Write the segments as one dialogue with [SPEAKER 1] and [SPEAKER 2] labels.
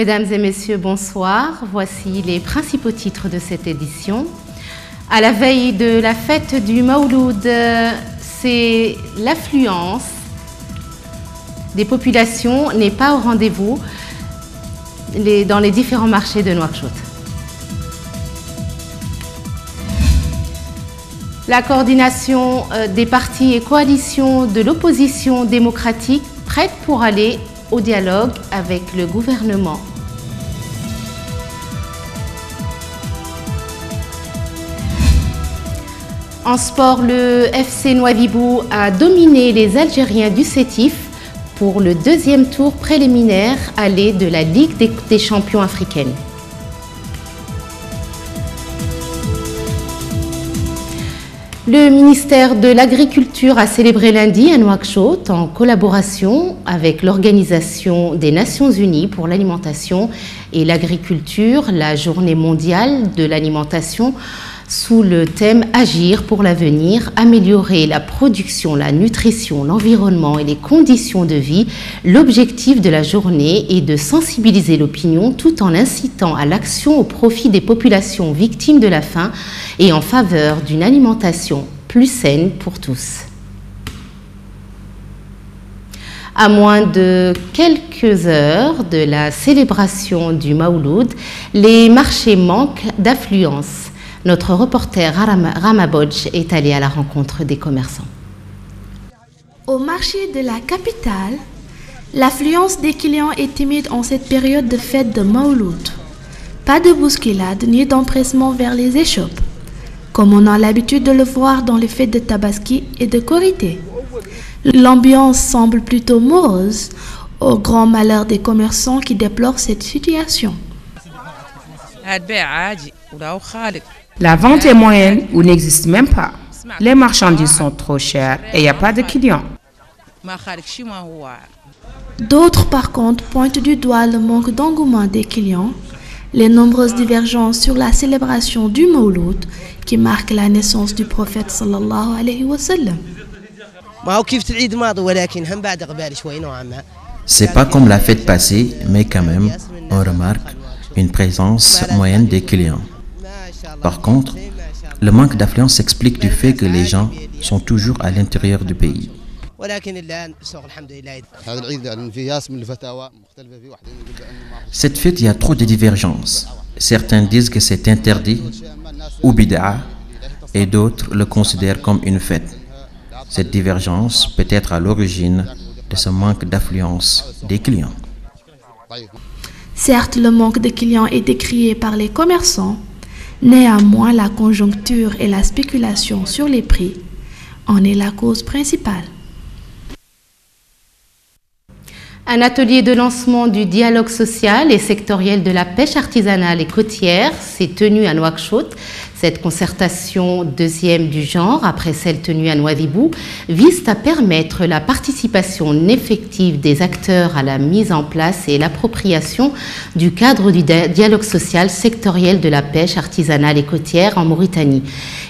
[SPEAKER 1] Mesdames et messieurs, bonsoir. Voici les principaux titres de cette édition. À la veille de la fête du Mawloud, c'est l'affluence des populations n'est pas au rendez-vous dans les différents marchés de Nouakchott. La coordination des partis et coalitions de l'opposition démocratique prête pour aller au dialogue avec le gouvernement. En sport, le FC Nouadhibou a dominé les Algériens du Sétif pour le deuxième tour préliminaire aller de la Ligue des champions africaine. Le ministère de l'Agriculture a célébré lundi à Nouakchott, en collaboration avec l'Organisation des Nations Unies pour l'alimentation et l'agriculture, la journée mondiale de l'alimentation, sous le thème « Agir pour l'avenir, améliorer la production, la nutrition, l'environnement et les conditions de vie ». L'objectif de la journée est de sensibiliser l'opinion tout en incitant à l'action au profit des populations victimes de la faim et en faveur d'une alimentation plus saine pour tous. À moins de quelques heures de la célébration du Mawloud, les marchés manquent d'affluence. Notre reporter Rama Bodj est allé à la rencontre des commerçants.
[SPEAKER 2] Au marché de la capitale, l'affluence des clients est timide en cette période de fête de Mawloud. Pas de bousculade ni d'empressement vers les échoppes, comme on a l'habitude de le voir dans les fêtes de Tabaski et de Korité. L'ambiance semble plutôt morose, au grand malheur des commerçants qui déplorent cette situation.
[SPEAKER 3] La vente est moyenne ou n'existe même pas. Les marchandises sont trop chères et il n'y a pas de clients.
[SPEAKER 2] D'autres, par contre, pointent du doigt le manque d'engouement des clients, les nombreuses divergences sur la célébration du Mawloud qui marque la naissance du prophète sallallahu alayhi wa sallam.
[SPEAKER 4] C'est pas comme la fête passée, mais quand même, on remarque une présence moyenne des clients. Par contre, le manque d'affluence s'explique du fait que les gens sont toujours à l'intérieur du pays. Cette fête, il y a trop de divergences. Certains disent que c'est interdit ou bid'a et d'autres le considèrent comme une fête. Cette divergence peut être à l'origine de ce manque d'affluence des clients.
[SPEAKER 2] Certes, le manque de clients est décrié par les commerçants. Néanmoins, la conjoncture et la spéculation sur les prix en est la cause principale.
[SPEAKER 1] Un atelier de lancement du dialogue social et sectoriel de la pêche artisanale et côtière s'est tenu à Nouakchott. Cette concertation, deuxième du genre, après celle tenue à Nouadhibou, vise à permettre la participation effective des acteurs à la mise en place et l'appropriation du cadre du dialogue social sectoriel de la pêche artisanale et côtière en Mauritanie.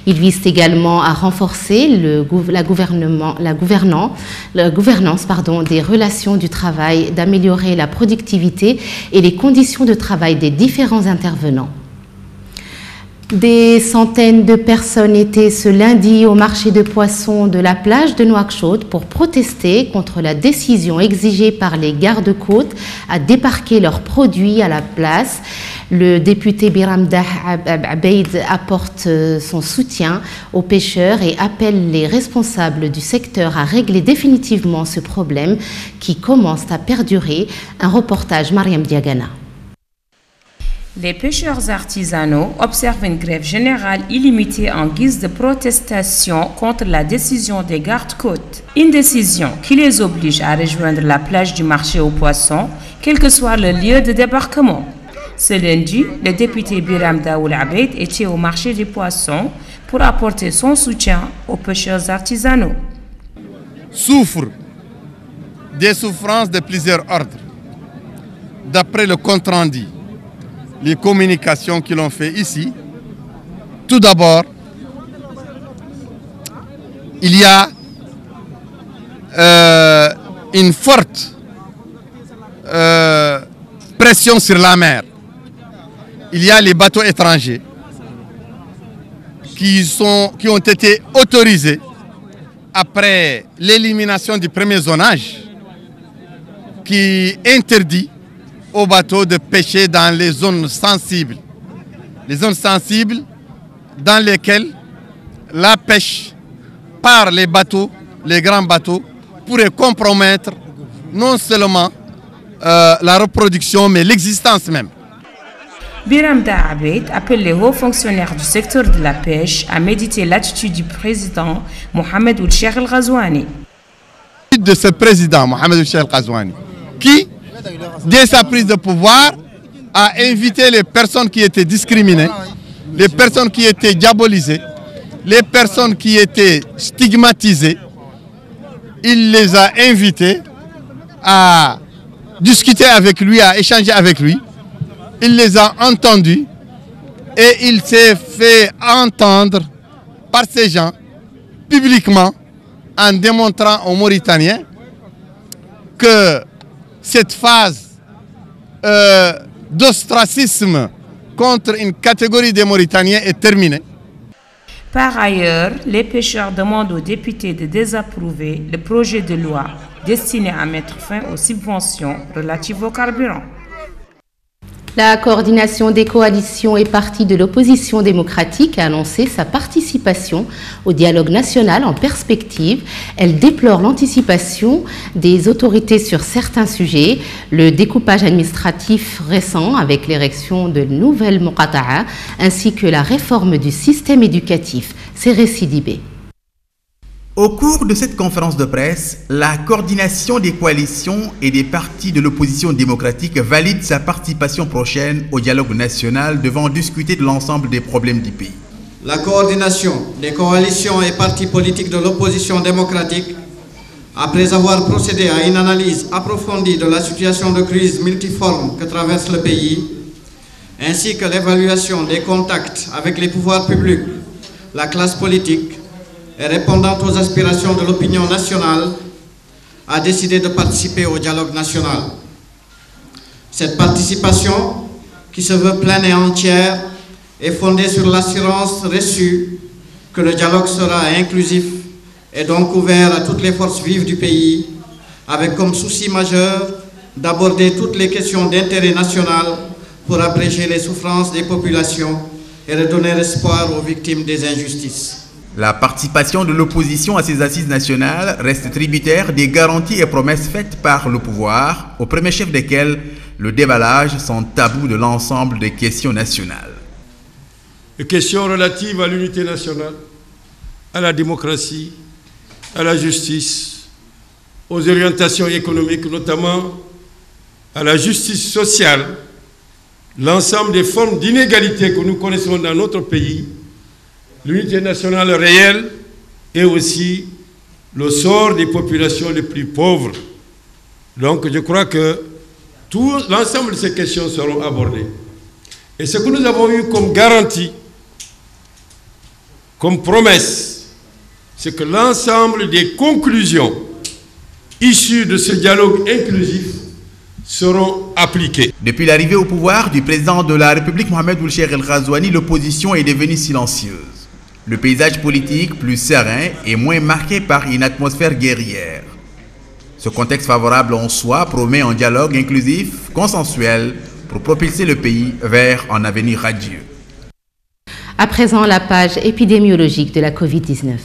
[SPEAKER 1] Il vise également à renforcer la gouvernance des relations du travail, d'améliorer la productivité et les conditions de travail des différents intervenants. Des centaines de personnes étaient ce lundi au marché de poissons de la plage de Nouakchott pour protester contre la décision exigée par les gardes-côtes à débarquer leurs produits à la place. Le député Biramdah Abeid apporte son soutien aux pêcheurs et appelle les responsables du secteur à régler définitivement ce problème qui commence à perdurer. Un reportage Mariam Diagana.
[SPEAKER 3] Les pêcheurs artisanaux observent une grève générale illimitée en guise de protestation contre la décision des gardes-côtes. Une décision qui les oblige à rejoindre la plage du marché aux poissons, quel que soit le lieu de débarquement. Ce lundi, le député Biram Daoul Abeid était au marché des poissons pour apporter son soutien aux pêcheurs artisanaux.
[SPEAKER 5] Souffre des souffrances de plusieurs ordres. D'après le compte-rendu, les communications qu'ils ont fait ici, tout d'abord, il y a une forte pression sur la mer. Il y a les bateaux étrangers qui ont été autorisés après l'élimination du premier zonage qui interdit aux bateaux de pêcher dans les zones sensibles. Les zones sensibles dans lesquelles la pêche par les bateaux, les grands bateaux, pourrait compromettre non seulement la reproduction, mais l'existence même.
[SPEAKER 3] Biram Daabed appelle les hauts fonctionnaires du secteur de la pêche à méditer l'attitude du président Mohamed Ould Cheikh El Ghazouani.
[SPEAKER 5] De ce président Mohamed Ould Cheikh El Ghazouani, qui, dès sa prise de pouvoir, a invité les personnes qui étaient discriminées, les personnes qui étaient diabolisées, les personnes qui étaient stigmatisées. Il les a invités à discuter avec lui, à échanger avec lui. Il les a entendus et il s'est fait entendre par ces gens publiquement en démontrant aux Mauritaniens que cette phase d'ostracisme contre une catégorie des Mauritaniens est terminée.
[SPEAKER 3] Par ailleurs, les pêcheurs demandent aux députés de désapprouver le projet de loi destiné à mettre fin aux subventions relatives au carburant.
[SPEAKER 1] La coordination des coalitions et partis de l'opposition démocratique a annoncé sa participation au dialogue national en perspective. Elle déplore l'anticipation des autorités sur certains sujets, le découpage administratif récent avec l'érection de nouvelles Muqata'a, ainsi que la réforme du système éducatif. C'est Récidibé.
[SPEAKER 6] Au cours de cette conférence de presse, la coordination des coalitions et des partis de l'opposition démocratique valide sa participation prochaine au dialogue national devant discuter de l'ensemble des problèmes du pays.
[SPEAKER 7] La coordination des coalitions et partis politiques de l'opposition démocratique, après avoir procédé à une analyse approfondie de la situation de crise multiforme que traverse le pays, ainsi que l'évaluation des contacts avec les pouvoirs publics, la classe politique, et répondant aux aspirations de l'opinion nationale, a décidé de participer au dialogue national. Cette participation, qui se veut pleine et entière, est fondée sur l'assurance reçue que le dialogue sera inclusif et donc ouvert à toutes les forces vives du pays, avec comme souci majeur d'aborder toutes les questions d'intérêt national pour abréger les souffrances des populations et redonner espoir aux victimes des injustices.
[SPEAKER 6] La participation de l'opposition à ces assises nationales reste tributaire des garanties et promesses faites par le pouvoir, au premier chef desquelles le déballage sans tabou de l'ensemble des questions nationales.
[SPEAKER 8] Les questions relatives à l'unité nationale, à la démocratie, à la justice, aux orientations économiques, notamment à la justice sociale, l'ensemble des formes d'inégalité que nous connaissons dans notre pays, l'unité nationale réelle et aussi le sort des populations les plus pauvres. Donc je crois que l'ensemble de ces questions seront abordées. Et ce que nous avons eu comme garantie, comme promesse, c'est que l'ensemble des conclusions issues de ce dialogue inclusif seront appliquées.
[SPEAKER 6] Depuis l'arrivée au pouvoir du président de la République Mohamed Ould Cheikh El Ghazouani, l'opposition est devenue silencieuse. Le paysage politique, plus serein, est moins marqué par une atmosphère guerrière. Ce contexte favorable en soi promet un dialogue inclusif, consensuel, pour propulser le pays vers un avenir radieux.
[SPEAKER 1] À présent, la page épidémiologique de la Covid-19.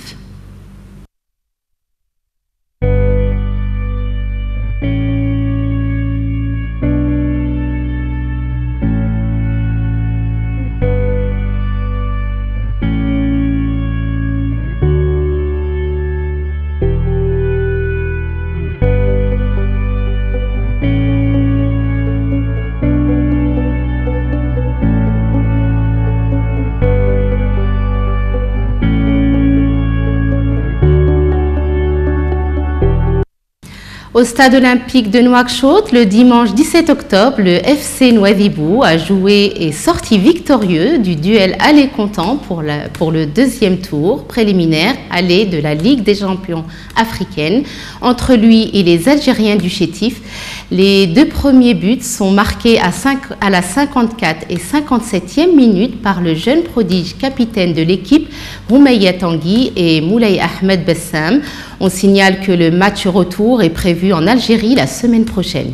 [SPEAKER 1] Au stade olympique de Nouakchott, le dimanche 17 octobre, le FC Nouadhibou a joué et sorti victorieux du duel aller-comptant pour le deuxième tour préliminaire aller de la Ligue des champions africaine entre lui et les Algériens du Chétif. Les deux premiers buts sont marqués à la 54 et 57e minute par le jeune prodige capitaine de l'équipe, Roumeya Tanguy et Moulay Ahmed Bessam. On signale que le match retour est prévu en Algérie la semaine prochaine.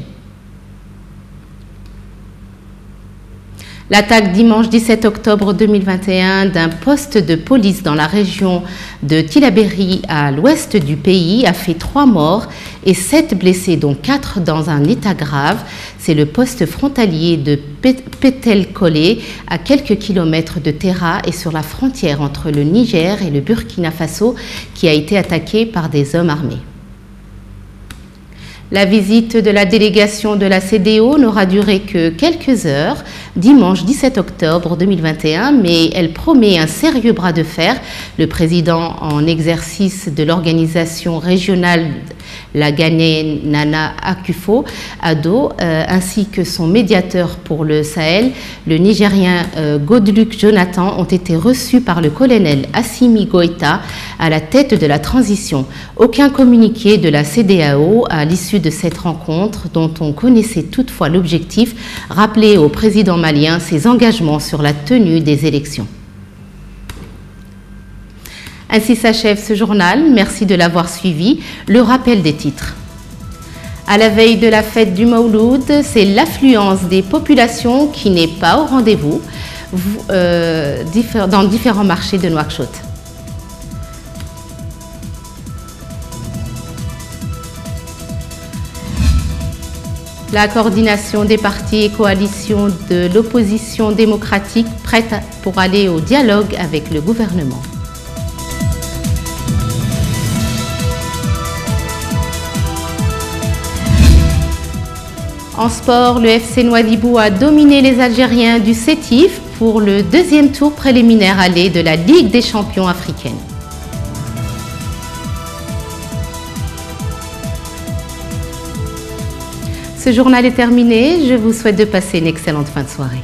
[SPEAKER 1] L'attaque dimanche 17 octobre 2021 d'un poste de police dans la région de Tillabéri à l'ouest du pays a fait 3 morts et 7 blessés, dont 4 dans un état grave. C'est le poste frontalier de Petel-Kolé, à quelques kilomètres de Terra et sur la frontière entre le Niger et le Burkina Faso, qui a été attaqué par des hommes armés. La visite de la délégation de la CEDEAO n'aura duré que quelques heures, dimanche 17 octobre 2021, mais elle promet un sérieux bras de fer. Le président en exercice de l'organisation régionale, la Ghanéenne Nana Akufo-Addo, ainsi que son médiateur pour le Sahel, le Nigérien Goodluck Jonathan, ont été reçus par le colonel Assimi Goïta à la tête de la transition. Aucun communiqué de la CEDEAO à l'issue de cette rencontre, dont on connaissait toutefois l'objectif, rappeler au président malien ses engagements sur la tenue des élections. Ainsi s'achève ce journal. Merci de l'avoir suivi. Le rappel des titres. À la veille de la fête du Mawloud, c'est l'affluence des populations qui n'est pas au rendez-vous dans différents marchés de Nouakchott. La coordination des partis et coalitions de l'opposition démocratique prête pour aller au dialogue avec le gouvernement. En sport, le FC Nouadhibou a dominé les Algériens du Sétif pour le deuxième tour préliminaire aller de la Ligue des champions africaine. Ce journal est terminé. Je vous souhaite de passer une excellente fin de soirée.